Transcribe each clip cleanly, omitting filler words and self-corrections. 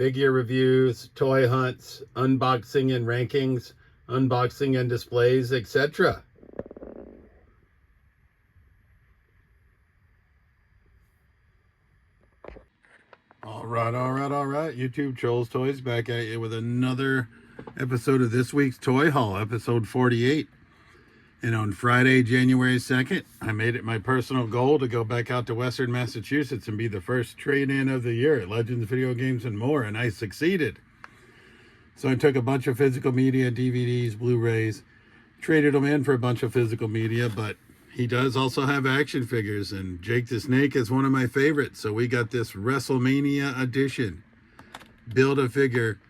figure reviews, toy hunts, unboxing and rankings, unboxing and displays, etc. All right. YouTube Trolls Toys back at you with another episode of this week's Toy Haul, episode 48. And on Friday, January 2nd, I made it my personal goal to go back out to Western Massachusetts and be the first trade-in of the year at Legends Video Games and More, and I succeeded. So I took a bunch of physical media, DVDs, Blu-rays, traded them in for a bunch of physical media, but he does also have action figures, and Jake the Snake is one of my favorites. So we got this WrestleMania edition. Build-A-Figure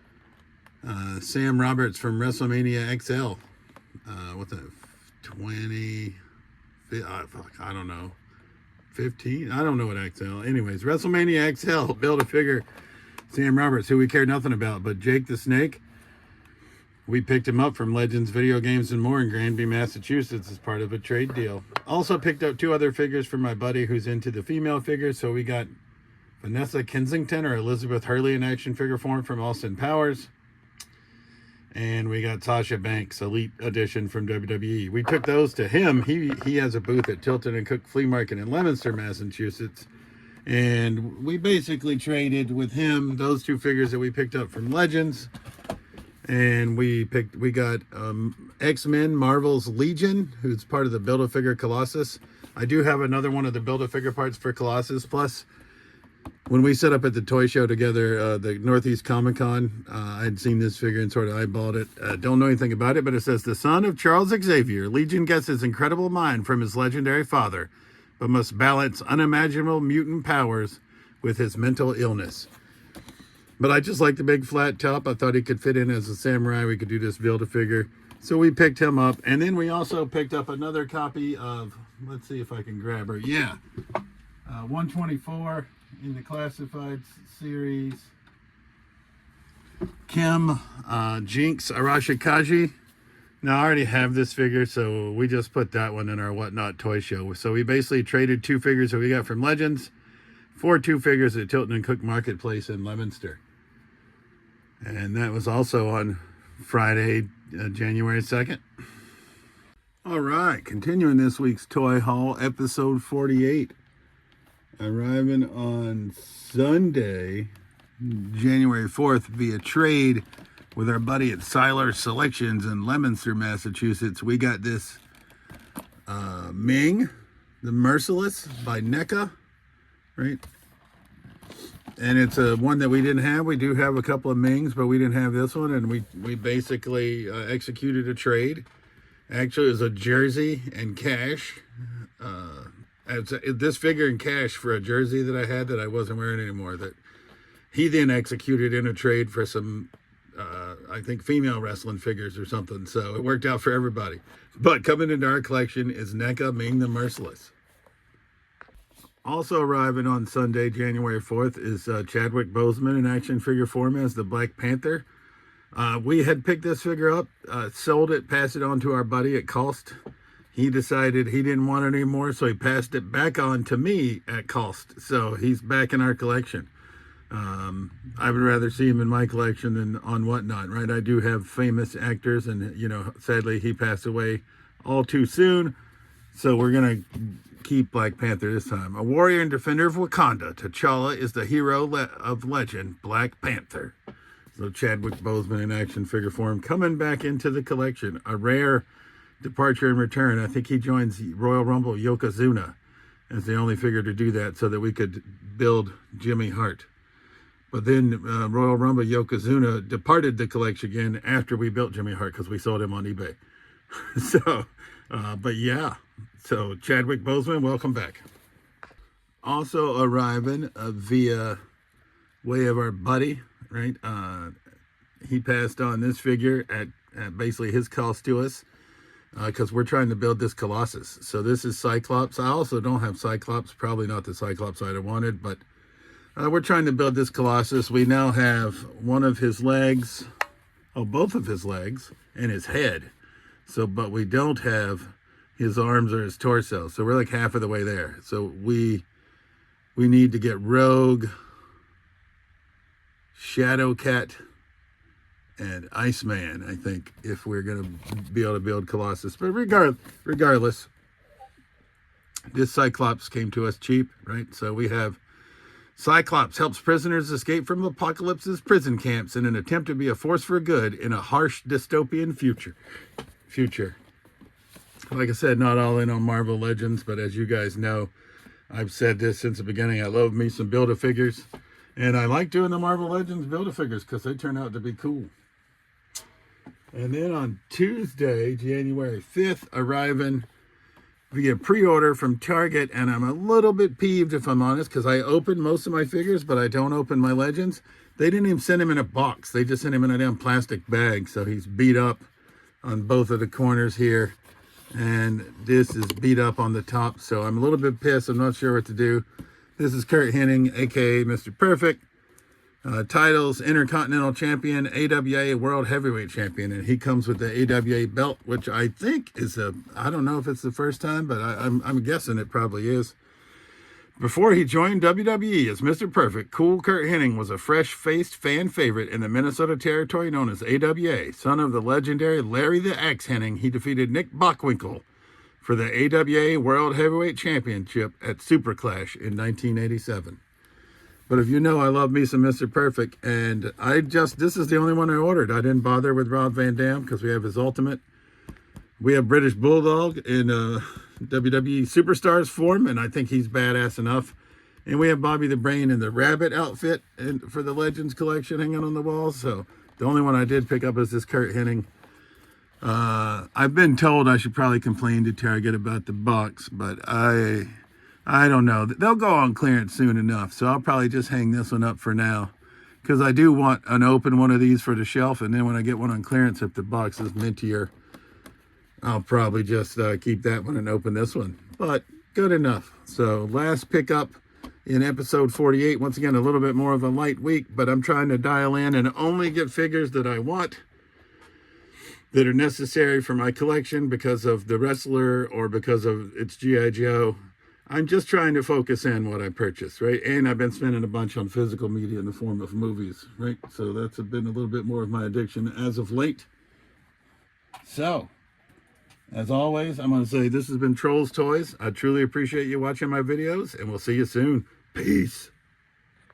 Sam Roberts from WrestleMania XL. What's that? 20, I don't know, 15, I don't know what XL. Anyways, WrestleMania XL, Build-A-Figure Sam Roberts, who we care nothing about, but Jake the Snake, we picked him up from Legends Video Games and More in Granby, Massachusetts as part of a trade deal. Also picked up two other figures from my buddy who's into the female figures, so we got Vanessa Kensington or Elizabeth Hurley in action figure form from Austin Powers. And we got Sasha Banks Elite Edition from WWE. We took those to him. He has a booth at Tilton and Cook Flea Market in Leominster, Massachusetts. And we basically traded with him those two figures that we picked up from Legends. And we got X-Men Marvel's Legion, who's part of the Build-A-Figure Colossus. I do have another one of the Build-A-Figure parts for Colossus. Plus, when we set up at the toy show together, the Northeast Comic Con, I'd seen this figure and sort of eyeballed it. Don't know anything about it, but it says, the son of Charles Xavier, Legion gets his incredible mind from his legendary father, but must balance unimaginable mutant powers with his mental illness. But I just like the big flat top. I thought he could fit in as a samurai. We could do this Build-A-Figure. So we picked him up. And then we also picked up another copy of, let's see if I can grab her. Yeah, 124. In the classified series, Kim Jinx Arashikaji. Now I already have this figure, so we just put that one in our Whatnot toy show. So we basically traded two figures that we got from Legends for two figures at Tilton and Cook Marketplace in Leominster. And that was also on Friday, January 2nd. All right, continuing this week's Toy Haul, episode 48. Arriving on Sunday, January 4th, via trade with our buddy at Siler Selections in Leominster, Massachusetts. We got this Ming, the Merciless by NECA, right? And it's a one that we didn't have. We do have a couple of Mings, but we didn't have this one, and we basically executed a trade. Actually, it was a jersey and cash. This figure in cash for a jersey that I had that I wasn't wearing anymore, that he then executed in a trade for some, I think, female wrestling figures or something. So it worked out for everybody. But coming into our collection is NECA Ming the Merciless. Also arriving on Sunday, January 4th, is Chadwick Boseman in action figure form as the Black Panther. We had picked this figure up, sold it, passed it on to our buddy at cost. He decided he didn't want it anymore, so he passed it back on to me at cost. So he's back in our collection. I would rather see him in my collection than on Whatnot, right? I do have famous actors, and, you know, sadly he passed away all too soon. So we're going to keep Black Panther this time. A warrior and defender of Wakanda, T'Challa is the hero of legend, Black Panther. So Chadwick Boseman in action figure form coming back into the collection. A rare departure and return. I think he joins Royal Rumble Yokozuna as the only figure to do that, so that we could build Jimmy Hart. But then Royal Rumble Yokozuna departed the collection again after we built Jimmy Hart, because we sold him on eBay. So, but yeah, so Chadwick Boseman, welcome back. Also arriving via way of our buddy, right? He passed on this figure at basically his cost to us, because we're trying to build this Colossus. So this is Cyclops. I also don't have Cyclops, probably not the Cyclops I'd have wanted, but we're trying to build this Colossus. We now have one of his legs, both of his legs, and his head. So, but we don't have his arms or his torso. So we're like half of the way there. So we need to get Rogue, Shadowcat, and Iceman, I think, if we're going to be able to build Colossus. But regardless, this Cyclops came to us cheap, right? So we have Cyclops helps prisoners escape from Apocalypse's prison camps in an attempt to be a force for good in a harsh dystopian future. Like I said, not all in on Marvel Legends, but as you guys know, I've said this since the beginning. I love me some Build-A-Figures, and I like doing the Marvel Legends Build-A-Figures because they turn out to be cool. And then on Tuesday, January 5th, arriving via pre-order from Target, and I'm a little bit peeved, if I'm honest, because I open most of my figures, but I don't open my Legends. They didn't even send him in a box. They just sent him in a damn plastic bag, so he's beat up on both of the corners here, and this is beat up on the top, so I'm a little bit pissed. I'm not sure what to do. This is Kurt Hennig, aka Mr. Perfect. Titles: Intercontinental Champion, AWA World Heavyweight Champion, and he comes with the AWA belt, which I think is I don't know if it's the first time, but I'm guessing it probably is. Before he joined WWE as Mr. Perfect, Cool Kurt Hennig was a fresh-faced fan favorite in the Minnesota territory known as AWA. Son of the legendary Larry the Axe Hennig, he defeated Nick Bockwinkel for the AWA World Heavyweight Championship at Super Clash in 1987. But if you know, I love me some Mr. Perfect, and this is the only one I ordered. I didn't bother with Rob Van Dam because we have his Ultimate. We have British Bulldog in WWE Superstars form, and I think he's badass enough. And we have Bobby the Brain in the Rabbit outfit for the Legends collection hanging on the wall. So the only one I did pick up is this Kurt Hennig. I've been told I should probably complain to Target about the box, but I don't know. They'll go on clearance soon enough, so I'll probably just hang this one up for now, because I do want an open one of these for the shelf, and then when I get one on clearance, if the box is mintier, I'll probably just keep that one and open this one. But good enough. So last pickup in episode 48. Once again, a little bit more of a light week, but I'm trying to dial in and only get figures that I want, that are necessary for my collection because of the wrestler or because of its G.I. Joe. I'm just trying to focus in what I purchase, right? And I've been spending a bunch on physical media in the form of movies, right? So that's been a little bit more of my addiction as of late. So, as always, I'm going to say this has been Trolls Toys. I truly appreciate you watching my videos, and we'll see you soon. Peace.